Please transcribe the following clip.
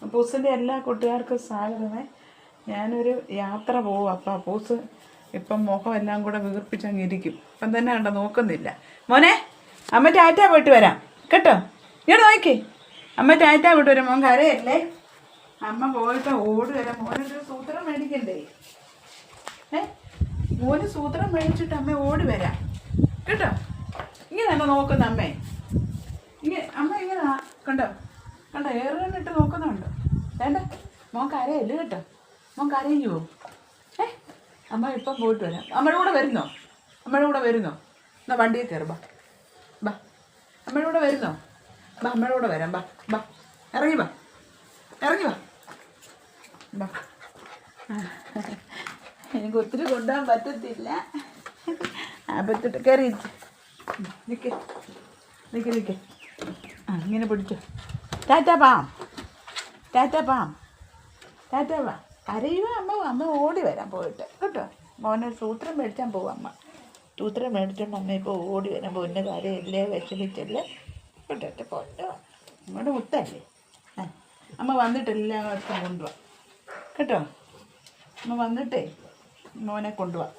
അപ്പൂസിൻ്റെ എല്ലാ കൂട്ടുകാർക്കും സ്വാഗതമേ. ഞാനൊരു യാത്ര പോവും. അപ്പം അപ്പൂസ് ഇപ്പം മുഖം എല്ലാം കൂടെ വീർപ്പിച്ചങ്ങ് ഇരിക്കും. ഇപ്പം തന്നെ കണ്ടോ നോക്കുന്നില്ല. മോനെ അമ്മ ടാറ്റ പോയിട്ട് വരാം കേട്ടോ. ഇങ്ങോട്ട് നോക്കി അമ്മ ടാറ്റ പോയിട്ട് വരാം. മോൻ കരയല്ലേ. അമ്മ പോയിട്ട് ഓടി വരാം. മോനൊരു സൂത്രം മേടിക്കണ്ടേ. മോന് സൂത്രം മേടിച്ചിട്ട് അമ്മ ഓടി വരാം കേട്ടോ. ഇങ്ങനെ തന്നെ നോക്കുന്ന അമ്മേ. അമ്മ ഇങ്ങനെ കണ്ടോ കണ്ടോ ഏറുകണ്ണിട്ട് നോക്കുന്നുണ്ടോ. വേണ്ട മോൻ കരയല്ലേ കേട്ടോ. മോൻ കരയുമോ? അമ്മ ഇപ്പം പോയിട്ട് വരാം. അമ്മയുടെ കൂടെ വരുന്നോ? അമ്മയുടെ കൂടെ വരുന്നോ? എന്നാ വണ്ടിയിൽ കയറി ബാ ബാ. അമ്മയുടെ കൂടെ വരുന്നോ? ബാ അമ്മയുടെ കൂടെ വരാം. ബാ ബാ ഇറങ്ങി ബാ ഇറങ്ങി വാ ബാ. എനിക്ക് ഒത്തിരി കൊണ്ടുപോകാൻ പറ്റത്തില്ല. അപ്പത്തിട്ട് കയറി നിൽക്ക് നിൽക്ക് നിൽക്ക്. ഇങ്ങനെ പിടിച്ചോ. ടാറ്റ പാം ടാറ്റ പാം ടാറ്റ പാ. കരയുക അമ്മ ഓടി വരാൻ പോയിട്ട് കേട്ടോ. മോനെ സൂത്രം മേടിച്ചാൽ പോവും അമ്മ. സൂത്രം മേടിച്ചോണ്ട് അമ്മ ഇപ്പോൾ ഓടി വരാൻ പോകുന്ന കാര്യമില്ലേ വിഷമിച്ചല്ലേ കേട്ടോ. പോട്ടോ അമ്മയുടെ മുത്തല്ലേ. അമ്മ വന്നിട്ട് എല്ലാവർക്കും കൊണ്ടുപോവാം കേട്ടോ. അമ്മ വന്നിട്ടേ മോനെ കൊണ്ടുപോവാം.